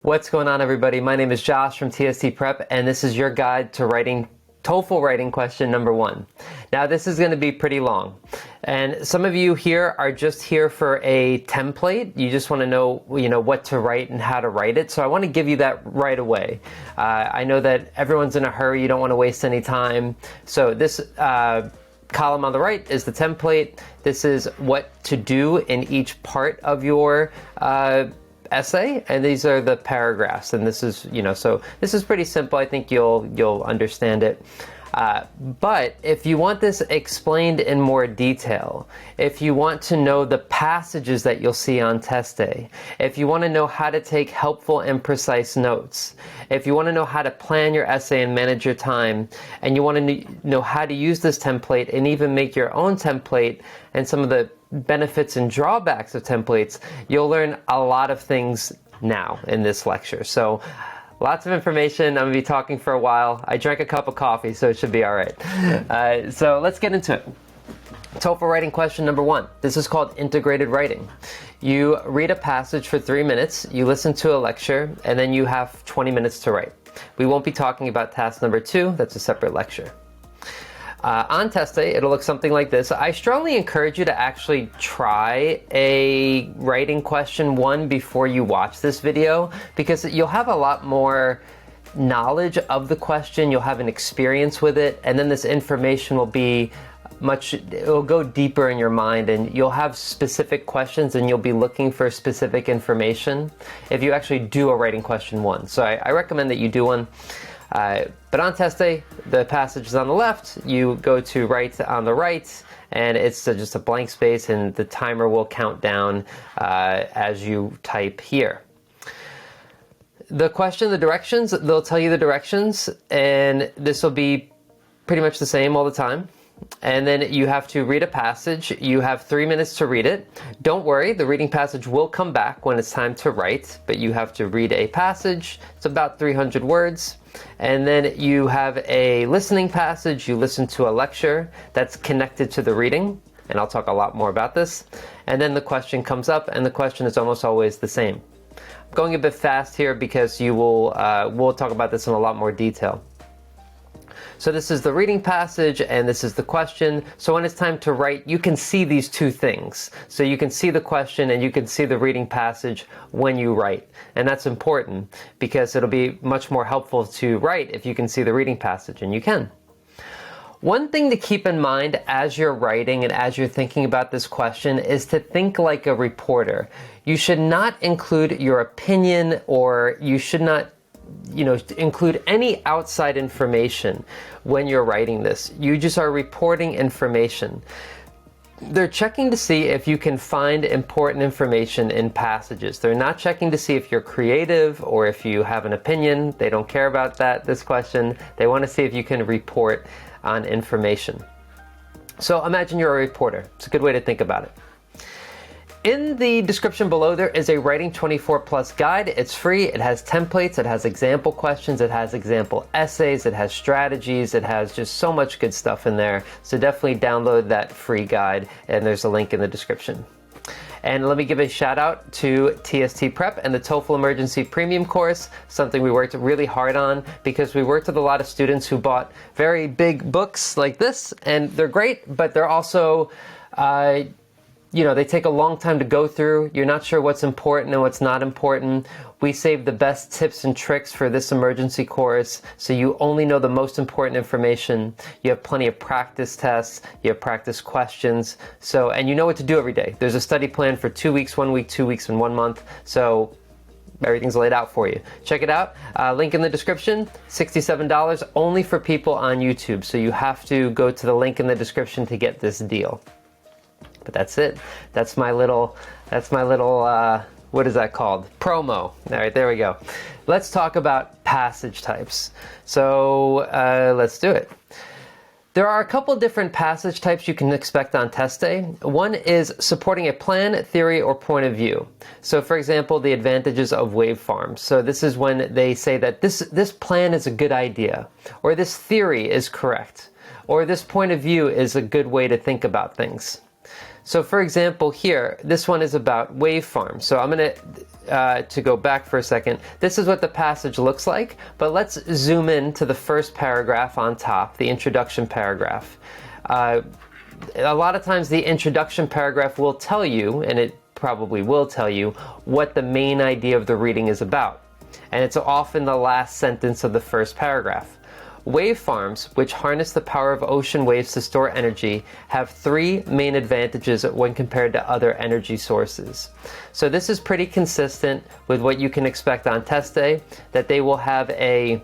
What's going on, everybody? My name is Josh from TST Prep, and this is your guide to writing TOEFL writing question number 1. Now, this is going to be pretty long, and some of you here are just here for a template. You just want to know, what to write and how to write it. So I want to give you that right away. I know that everyone's in a hurry. You don't want to waste any time. So this column on the right is the template. This is what to do in each part of your essay, and these are the paragraphs, and this is so this is pretty simple. I think you'll understand it, but if you want this explained in more detail, if you want to know the passages that you'll see on test day, if you want to know how to take helpful and precise notes, if you want to know how to plan your essay and manage your time, and you want to know how to use this template and even make your own template and some of the benefits and drawbacks of templates, you'll learn a lot of things now in this lecture. So lots of information. I'm gonna be talking for a while. I drank a cup of coffee, so it should be all right. So let's get into it. TOEFL writing question number 1. This is called integrated writing. You read a passage for 3 minutes, you listen to a lecture, and then you have 20 minutes to write. We won't be talking about task number 2. That's a separate lecture. On test day, it'll look something like this. I strongly encourage you to actually try a writing question 1 before you watch this video, because you'll have a lot more knowledge of the question, you'll have an experience with it, and then this information will be it'll go deeper in your mind, and you'll have specific questions and you'll be looking for specific information if you actually do a writing question 1. So I recommend that you do one. But on test day, the passage is on the left, you go to write on the right, and it's just a blank space, and the timer will count down as you type here. The question, the directions, they'll tell you the directions, and this will be pretty much the same all the time. And then you have to read a passage. You have 3 minutes to read it. Don't worry, the reading passage will come back when it's time to write, but you have to read a passage. It's about 300 words. And then you have a listening passage. You listen to a lecture that's connected to the reading, and I'll talk a lot more about this. And then the question comes up, and the question is almost always the same. I'm going a bit fast here because we'll talk about this in a lot more detail. So this is the reading passage, and this is the question. So when it's time to write, you can see these two things. So you can see the question and you can see the reading passage when you write. And that's important because it'll be much more helpful to write if you can see the reading passage, and you can. One thing to keep in mind as you're writing and as you're thinking about this question is to think like a reporter. You should not include your opinion, or you should not include any outside information when you're writing this. You just are reporting information. They're checking to see if you can find important information in passages. They're not checking to see if you're creative or if you have an opinion. They don't care about this question. They want to see if you can report on information. So imagine you're a reporter. It's a good way to think about it. In the description below, there is a Writing 24 Plus guide. It's free. It has templates. It has example questions. It has example essays. It has strategies. It has just so much good stuff in there. So definitely download that free guide, and there's a link in the description. And let me give a shout out to TST Prep and the TOEFL Emergency Premium course, something we worked really hard on because we worked with a lot of students who bought very big books like this, and they're great, but they're also they take a long time to go through. You're not sure what's important and what's not important. We saved the best tips and tricks for this emergency course, so you only know the most important information. You have plenty of practice tests, you have practice questions, and you know what to do every day. There's a study plan for 2 weeks, 1 week, 2 weeks, and 1 month, so everything's laid out for you. Check it out. Link in the description. $67 only for people on YouTube, so you have to go to the link in the description to get this deal. But that's it. That's my little, what is that called? Promo. All right, there we go. Let's talk about passage types. So let's do it. There are a couple different passage types you can expect on test day. One is supporting a plan, theory, or point of view. So for example, the advantages of waveforms. So this is when they say that this plan is a good idea, or this theory is correct, or this point of view is a good way to think about things. So for example here, this one is about waveforms. So I'm going to go back for a second. This is what the passage looks like, but let's zoom in to the first paragraph on top, the introduction paragraph. A lot of times the introduction paragraph will tell you, and it probably will tell you, what the main idea of the reading is about. And it's often the last sentence of the first paragraph. Waveforms, which harness the power of ocean waves to store energy, have three main advantages when compared to other energy sources. So this is pretty consistent with what you can expect on test day, that they will have a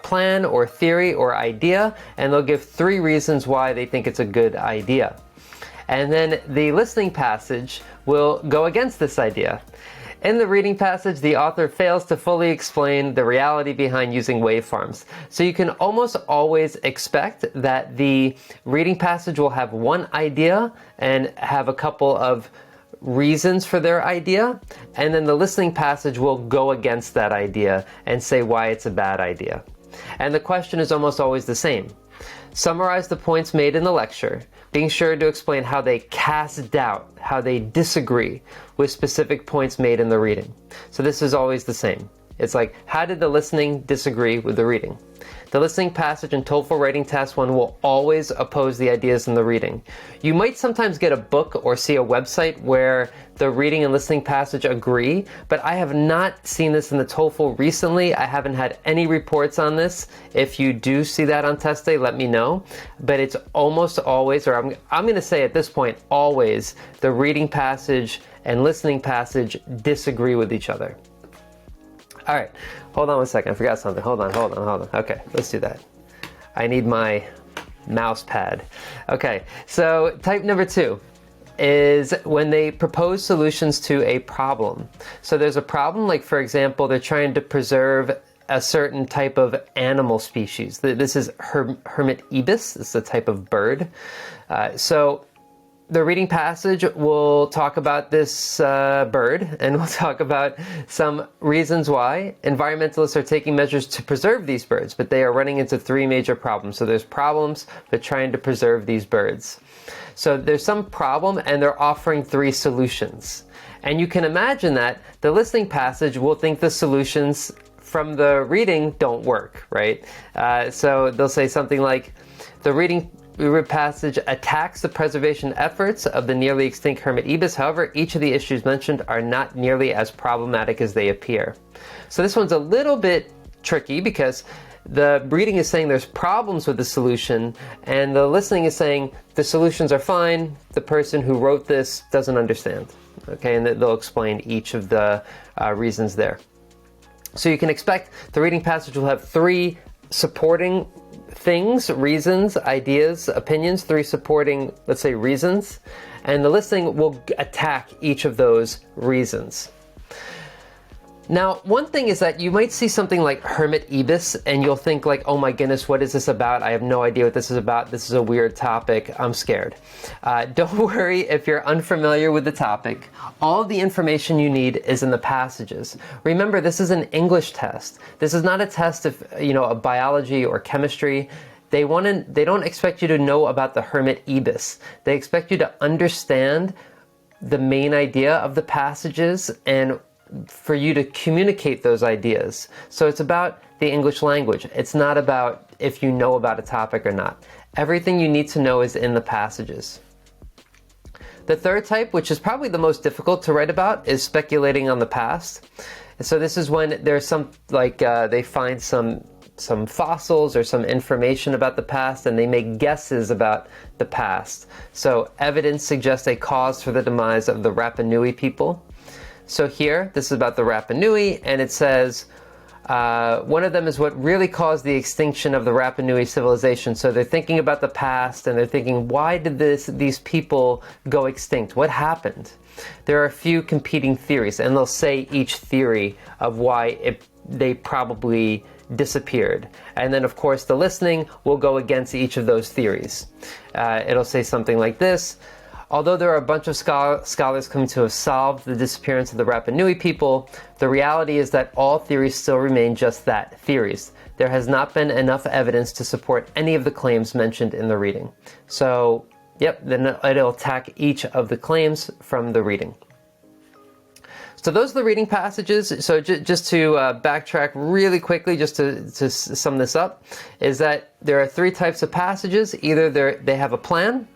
plan or theory or idea, and they'll give three reasons why they think it's a good idea. And then the listening passage will go against this idea. In the reading passage, the author fails to fully explain the reality behind using waveforms. So you can almost always expect that the reading passage will have one idea and have a couple of reasons for their idea, and then the listening passage will go against that idea and say why it's a bad idea. And the question is almost always the same. Summarize the points made in the lecture, being sure to explain how they cast doubt, how they disagree with specific points made in the reading. So this is always the same. It's like, how did the listening disagree with the reading? The listening passage in TOEFL Writing Task 1 will always oppose the ideas in the reading. You might sometimes get a book or see a website where the reading and listening passage agree, but I have not seen this in the TOEFL recently. I haven't had any reports on this. If you do see that on test day, let me know. But it's almost always, or I'm going to say at this point, always, the reading passage and listening passage disagree with each other. All right, hold on one second. I forgot something. Hold on. Okay, let's do that. I need my mouse pad. Okay, so type number 2 is when they propose solutions to a problem. So there's a problem, like for example, they're trying to preserve a certain type of animal species. This is hermit ibis. This is a type of bird. So the reading passage will talk about this bird, and we'll talk about some reasons why environmentalists are taking measures to preserve these birds, but they are running into three major problems. So there's problems with trying to preserve these birds. So there's some problem, and they're offering three solutions. And you can imagine that the listening passage will think the solutions from the reading don't work, right? So they'll say something like, the reading passage attacks the preservation efforts of the nearly extinct hermit ibis. However, each of the issues mentioned are not nearly as problematic as they appear. So this one's a little bit tricky because the reading is saying there's problems with the solution, and the listening is saying the solutions are fine, the person who wrote this doesn't understand. Okay, and they'll explain each of the reasons there. So you can expect the reading passage will have three supporting things, reasons, ideas, opinions, three supporting, let's say, reasons, and the listening will attack each of those reasons. Now, one thing is that you might see something like hermit ibis and you'll think like, oh my goodness, what is this about? I have no idea what this is about. This is a weird topic. I'm scared. Don't worry if you're unfamiliar with the topic. All the information you need is in the passages. Remember, this is an English test. This is not a test of, of biology or chemistry. They don't expect you to know about the hermit ibis. They expect you to understand the main idea of the passages and for you to communicate those ideas. So it's about the English language. It's not about if you know about a topic or not. Everything you need to know is in the passages. The third type, which is probably the most difficult to write about, is speculating on the past. And so this is when there's some, they find some fossils or some information about the past and they make guesses about the past. So evidence suggests a cause for the demise of the Rapa Nui people. So here, this is about the Rapa Nui, and it says, one of them is what really caused the extinction of the Rapa Nui civilization. So they're thinking about the past, and they're thinking, why did these people go extinct? What happened? There are a few competing theories, and they'll say each theory of why they probably disappeared. And then, of course, the listening will go against each of those theories. It'll say something like this. Although there are a bunch of scholars claiming to have solved the disappearance of the Rapa Nui people, the reality is that all theories still remain just that, theories. There has not been enough evidence to support any of the claims mentioned in the reading. So, yep, then it'll attack each of the claims from the reading. So those are the reading passages. So just to backtrack really quickly, just to sum this up, is that there are three types of passages. Either they have a plan,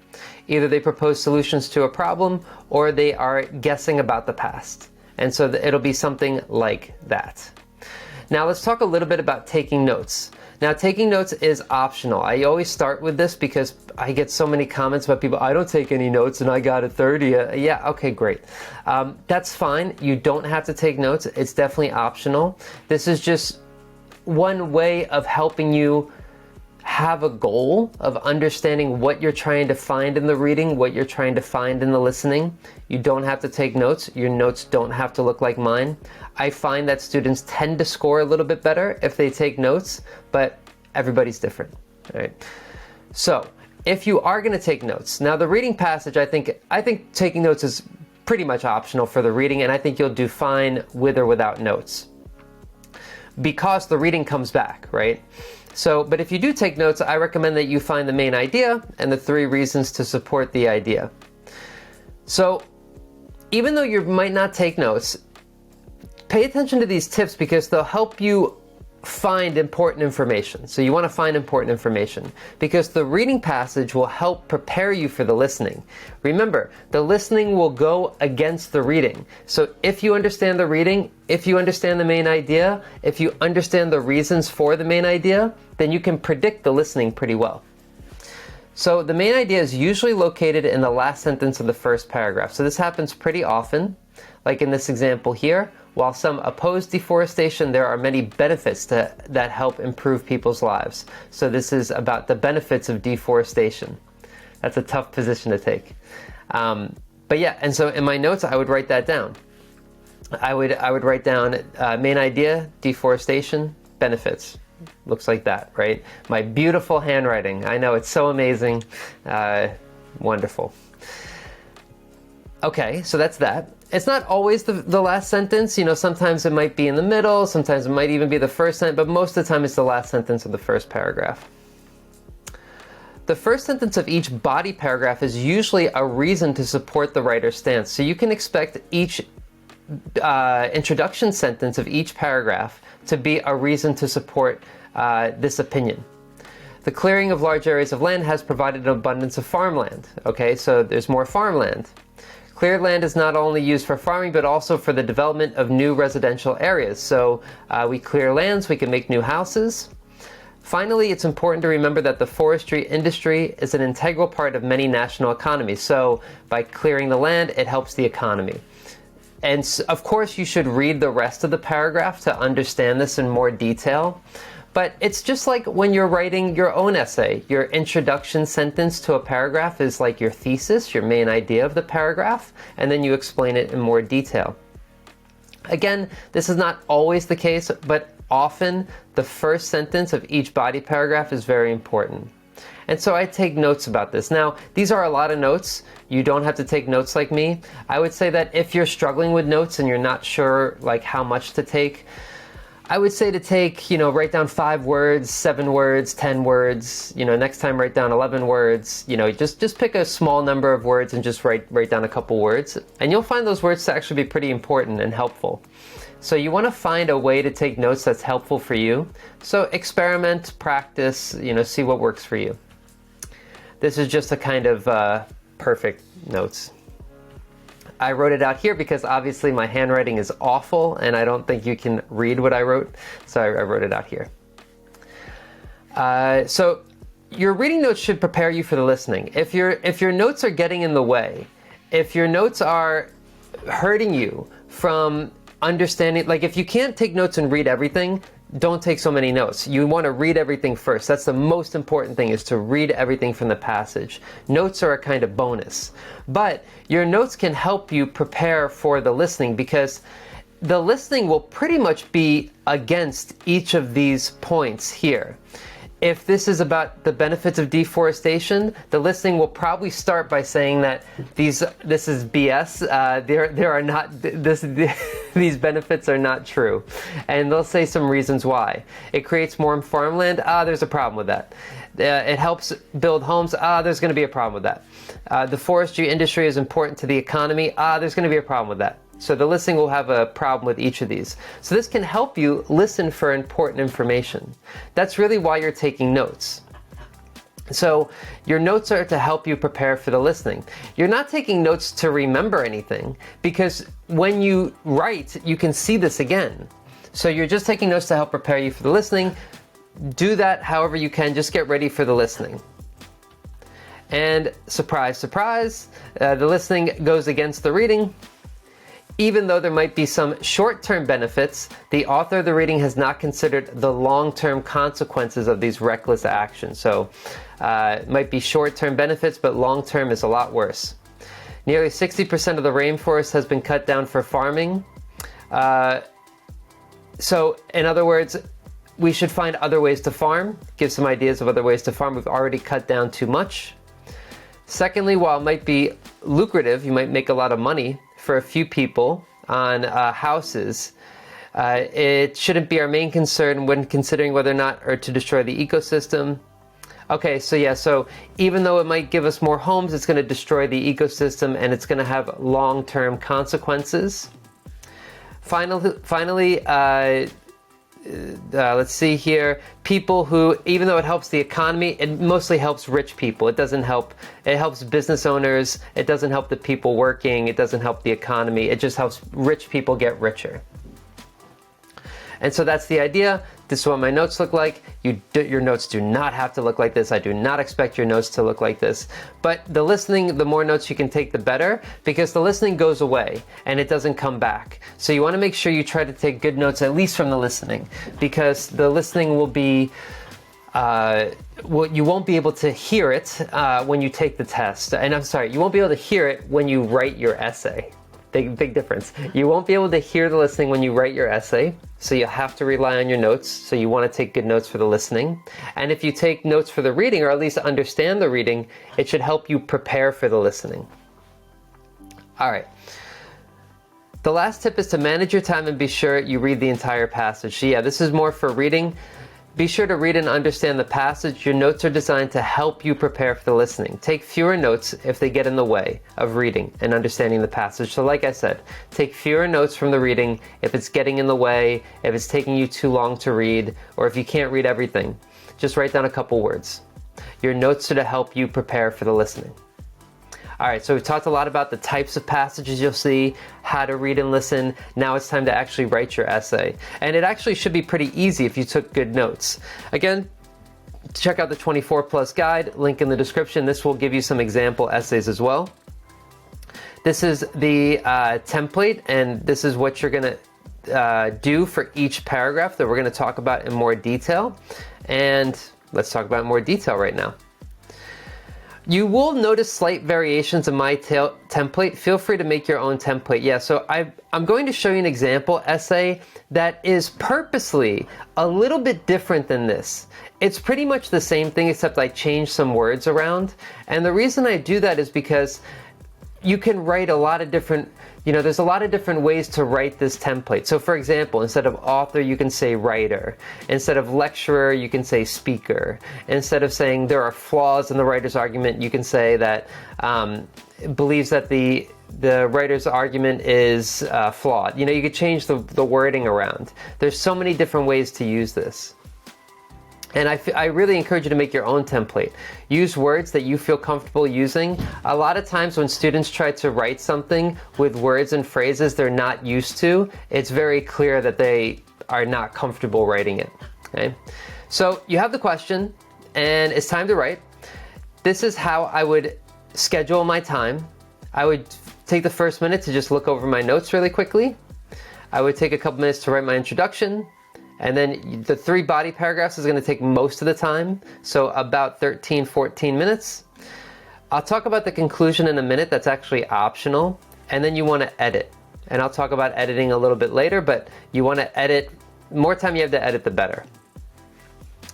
either they propose solutions to a problem, or they are guessing about the past. And so it'll be something like that. Now let's talk a little bit about taking notes. Now taking notes is optional. I always start with this because I get so many comments about people, I don't take any notes and I got a 30. Yeah, okay, great. That's fine. You don't have to take notes. It's definitely optional. This is just one way of helping you have a goal of understanding what you're trying to find in the reading, what you're trying to find in the listening. You don't have to take notes. Your notes don't have to look like mine. I find that students tend to score a little bit better if they take notes, but everybody's different, all right? So if you are going to take notes, now the reading passage, I think taking notes is pretty much optional for the reading, and I think you'll do fine with or without notes because the reading comes back, right? So, but if you do take notes, I recommend that you find the main idea and the three reasons to support the idea. So, even though you might not take notes, pay attention to these tips because they'll help you find important information. So you want to find important information because the reading passage will help prepare you for the listening. Remember, the listening will go against the reading. So if you understand the reading, if you understand the main idea, if you understand the reasons for the main idea, then you can predict the listening pretty well. So the main idea is usually located in the last sentence of the first paragraph. So this happens pretty often, like in this example here. While some oppose deforestation, there are many benefits that help improve people's lives. So this is about the benefits of deforestation. That's a tough position to take. But yeah, and so in my notes, I would write that down. I would write down main idea, deforestation, benefits. Looks like that, right? My beautiful handwriting. I know, it's so amazing. Wonderful. Okay, so that's that. It's not always the last sentence. You know, sometimes it might be in the middle, sometimes it might even be the first sentence, but most of the time it's the last sentence of the first paragraph. The first sentence of each body paragraph is usually a reason to support the writer's stance. So you can expect each introduction sentence of each paragraph to be a reason to support this opinion. The clearing of large areas of land has provided an abundance of farmland. Okay, so there's more farmland. Cleared land is not only used for farming, but also for the development of new residential areas. So we clear lands, we can make new houses. Finally, it's important to remember that the forestry industry is an integral part of many national economies. So by clearing the land, it helps the economy. And of course, you should read the rest of the paragraph to understand this in more detail. But it's just like when you're writing your own essay. Your introduction sentence to a paragraph is like your thesis, your main idea of the paragraph, and then you explain it in more detail. Again, this is not always the case, but often the first sentence of each body paragraph is very important. And so I take notes about this. Now, these are a lot of notes. You don't have to take notes like me. I would say that if you're struggling with notes and you're not sure like how much to take, I would say to take, write down 5 words, 7 words, 10 words, next time write down 11 words, just pick a small number of words and just write down a couple words. And you'll find those words to actually be pretty important and helpful. So you want to find a way to take notes that's helpful for you. So experiment, practice, see what works for you. This is just a kind of perfect notes. I wrote it out here because obviously my handwriting is awful and I don't think you can read what I wrote, so I wrote it out here. So your reading notes should prepare you for the listening. If your notes are getting in the way, if your notes are hurting you from understanding, like if you can't take notes and read everything, don't take so many notes. You want to read everything first. That's the most important thing, is to read everything from the passage. Notes are a kind of bonus. But your notes can help you prepare for the listening, because the listening will pretty much be against each of these points here. if this is about the benefits of deforestation, the listening will probably start by saying that this is BS. There are not these benefits are not true, and they'll say some reasons why. It creates more farmland. There's a problem with that. It helps build homes. There's going to be a problem with that. The forestry industry is important to the economy. There's going to be a problem with that. So the listening will have a problem with each of these. So this can help you listen for important information. That's really why you're taking notes. So your notes are to help you prepare for the listening. You're not taking notes to remember anything, because when you write, you can see this again. So you're just taking notes to help prepare you for the listening. Do that however you can. Just get ready for the listening. And surprise, surprise, the listening goes against the reading. Even though there might be some short-term benefits, the author of the reading has not considered the long-term consequences of these reckless actions. So it might be short-term benefits, but long-term is a lot worse. Nearly 60% of the rainforest has been cut down for farming. So in other words, we should find other ways to farm, give some ideas of other ways to farm. We've already cut down too much. Secondly, while it might be lucrative, you might make a lot of money for a few people on houses, it shouldn't be our main concern when considering whether or not or to destroy the ecosystem. Okay, so yeah, so even though it might give us more homes, it's going to destroy the ecosystem and it's going to have long-term consequences. Finally, let's see here, people who, even though it helps the economy, it mostly helps rich people. It helps business owners, it doesn't help the people working, it doesn't help the economy, it just helps rich people get richer. And so that's the idea. This is what my notes look like. Your notes do not have to look like this. I do not expect your notes to look like this. But the listening, the more notes you can take, the better, because the listening goes away and it doesn't come back. So you want to make sure you try to take good notes, at least from the listening, because the listening will be, you won't be able to hear it when you take the test. And I'm sorry, you won't be able to hear it when you write your essay. Big difference. You won't be able to hear the listening when you write your essay, so you have to rely on your notes. So you want to take good notes for the listening. And if you take notes for the reading, or at least understand the reading, it should help you prepare for the listening. All right. The last tip is to manage your time and be sure you read the entire passage. So yeah, this is more for reading. Be sure to read and understand the passage. Your notes are designed to help you prepare for the listening. Take fewer notes if they get in the way of reading and understanding the passage. So like I said, take fewer notes from the reading if it's getting in the way, if it's taking you too long to read, or if you can't read everything. Just write down a couple words. Your notes are to help you prepare for the listening. All right, so we've talked a lot about the types of passages you'll see, how to read and listen. Now it's time to actually write your essay. And it actually should be pretty easy if you took good notes. Again, check out the 24 Plus guide, link in the description. This will give you some example essays as well. This is the template, and this is what you're gonna do for each paragraph that we're gonna talk about in more detail. And let's talk about it in more detail right now. You will notice slight variations in my template. Feel free to make your own template. Yeah, so I'm going to show you an example essay that is purposely a little bit different than this. It's pretty much the same thing, except I changed some words around. And the reason I do that is because you can write a lot of different, there's a lot of different ways to write this template. So for example, instead of author, you can say writer. Instead of lecturer, you can say speaker. Instead of saying there are flaws in the writer's argument, you can say that believes that the writer's argument is flawed. You could change the wording around. There's so many different ways to use this. And I really encourage you to make your own template. Use words that you feel comfortable using. A lot of times when students try to write something with words and phrases they're not used to, it's very clear that they are not comfortable writing it. Okay? So you have the question, and it's time to write. This is how I would schedule my time. I would take the first minute to just look over my notes really quickly. I would take a couple minutes to write my introduction. And then the 3 body paragraphs is going to take most of the time, so about 13, 14 minutes. I'll talk about the conclusion in a minute. That's actually optional. And then you want to edit. And I'll talk about editing a little bit later, but you want to edit. The more time you have to edit, the better.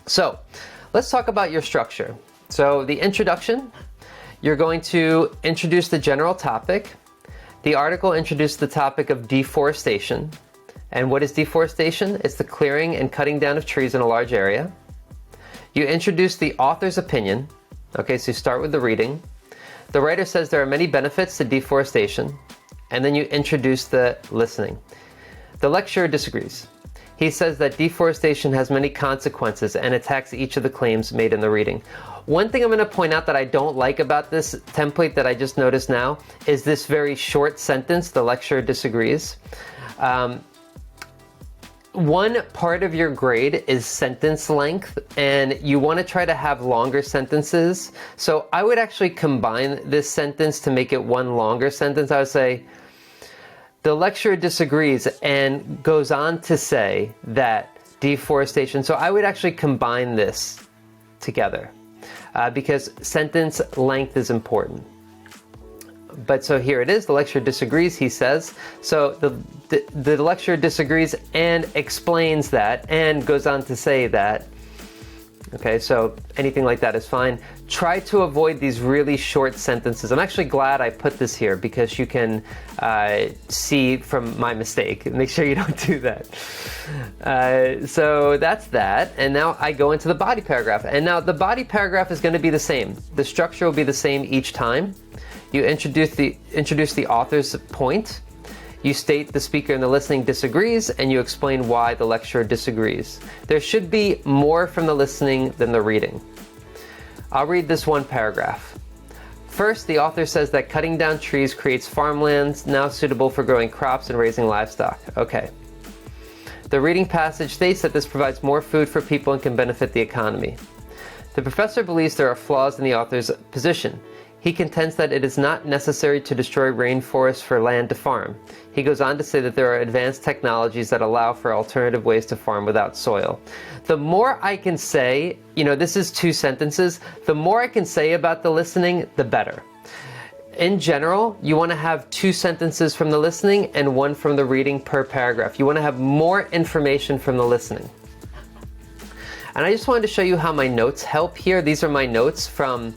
So let's talk about your structure. So the introduction, you're going to introduce the general topic. The article introduced the topic of deforestation. And what is deforestation? It's the clearing and cutting down of trees in a large area. You introduce the author's opinion. Okay, so you start with the reading. The writer says there are many benefits to deforestation. And then you introduce the listening. The lecturer disagrees. He says that deforestation has many consequences and attacks each of the claims made in the reading. One thing I'm going to point out that I don't like about this template that I just noticed now is this very short sentence, the lecturer disagrees. One part of your grade is sentence length, and you want to try to have longer sentences. So I would actually combine this sentence to make it one longer sentence. I would say, the lecturer disagrees and goes on to say that deforestation. So I would actually combine this together because sentence length is important. But so here it is, the lecturer disagrees, he says. So the lecturer disagrees and explains that and goes on to say that. Okay, so anything like that is fine. Try to avoid these really short sentences. I'm actually glad I put this here because you can see from my mistake. Make sure you don't do that. So that's that. And now I go into the body paragraph. And now the body paragraph is going to be the same. The structure will be the same each time. You introduce the author's point. You state the speaker in the listening disagrees, and you explain why the lecturer disagrees. There should be more from the listening than the reading. I'll read this one paragraph. First, the author says that cutting down trees creates farmlands now suitable for growing crops and raising livestock. Okay. The reading passage states that this provides more food for people and can benefit the economy. The professor believes there are flaws in the author's position. He contends that it is not necessary to destroy rainforests for land to farm. He goes on to say that there are advanced technologies that allow for alternative ways to farm without soil. The more I can say, this is 2 sentences, the more I can say about the listening, the better. In general, you want to have 2 sentences from the listening and 1 from the reading per paragraph. You want to have more information from the listening. And I just wanted to show you how my notes help here. These are my notes from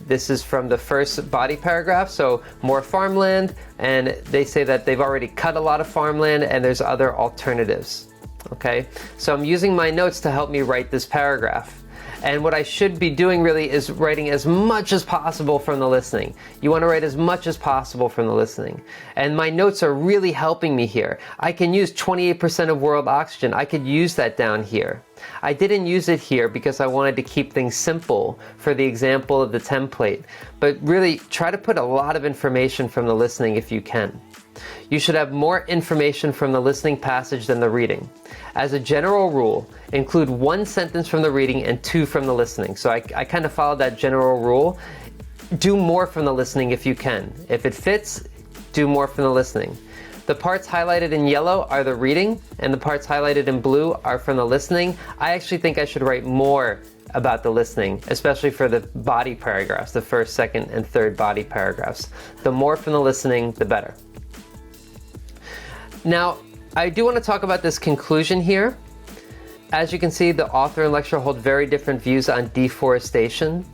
this is from the first body paragraph, so more farmland, and they say that they've already cut a lot of farmland and there's other alternatives. Okay, so I'm using my notes to help me write this paragraph. And what I should be doing really is writing as much as possible from the listening. You want to write as much as possible from the listening. And my notes are really helping me here. I can use 28% of world oxygen. I could use that down here. I didn't use it here because I wanted to keep things simple for the example of the template. But really try to put a lot of information from the listening if you can. You should have more information from the listening passage than the reading. As a general rule, include 1 sentence from the reading and 2 from the listening. So I kind of followed that general rule. Do more from the listening if you can. If it fits, do more from the listening. The parts highlighted in yellow are the reading, and the parts highlighted in blue are from the listening. I actually think I should write more about the listening, especially for the body paragraphs, the first, second, and third body paragraphs. The more from the listening, the better. Now, I do want to talk about this conclusion here. As you can see, the author and lecturer hold very different views on deforestation.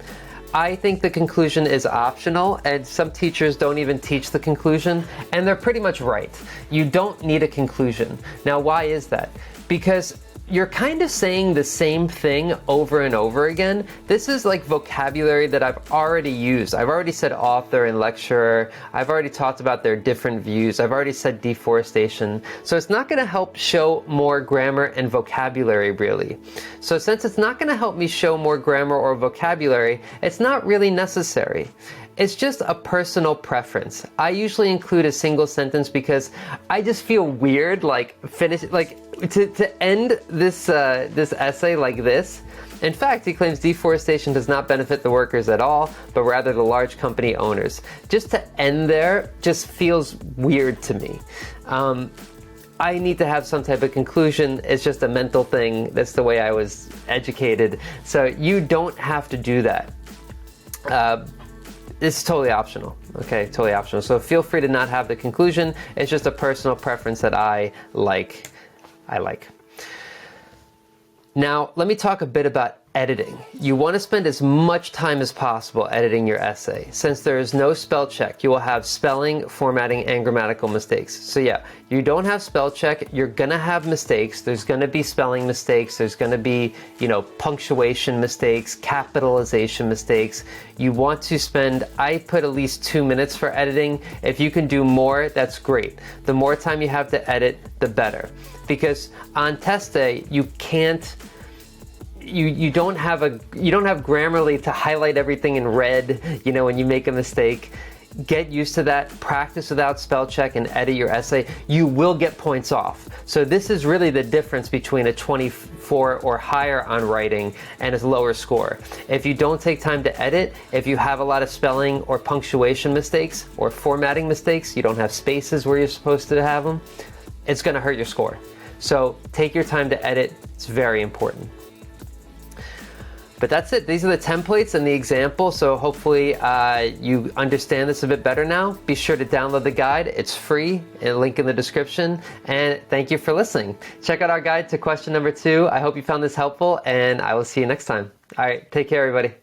I think the conclusion is optional, and some teachers don't even teach the conclusion, and they're pretty much right. You don't need a conclusion. Now, why is that? Because you're kind of saying the same thing over and over again. This is like vocabulary that I've already used. I've already said author and lecturer. I've already talked about their different views. I've already said deforestation. So it's not going to help show more grammar and vocabulary, really. So since it's not going to help me show more grammar or vocabulary, it's not really necessary. It's just a personal preference. I usually include a single sentence because I just feel weird, to end this essay like this. In fact, he claims deforestation does not benefit the workers at all, but rather the large company owners. Just to end there just feels weird to me. I need to have some type of conclusion. It's just a mental thing. That's the way I was educated. So you don't have to do that. It's totally optional, okay? Totally optional. So feel free to not have the conclusion. It's just a personal preference that I like. Now, let me talk a bit about editing. You want to spend as much time as possible editing your essay. Since there is no spell check, you will have spelling, formatting, and grammatical mistakes. So yeah, you don't have spell check, you're gonna have mistakes. There's gonna be spelling mistakes, there's gonna be, punctuation mistakes, capitalization mistakes. You want to spend, I put at least 2 minutes for editing. If you can do more, that's great. The more time you have to edit, the better. Because on test day, you can't, you don't have Grammarly to highlight everything in red, when you make a mistake. Get used to that, practice without spell check, and edit your essay. You will get points off. So this is really the difference between a 24 or higher on writing and a lower score. If you don't take time to edit, if you have a lot of spelling or punctuation mistakes or formatting mistakes, you don't have spaces where you're supposed to have them, it's gonna hurt your score. So take your time to edit, it's very important. But that's it. These are the templates and the example, so hopefully you understand this a bit better now. Be sure to download the guide. It's free, a link in the description, and thank you for listening. Check out our guide to question number 2. I hope you found this helpful, and I will see you next time. All right, take care, everybody.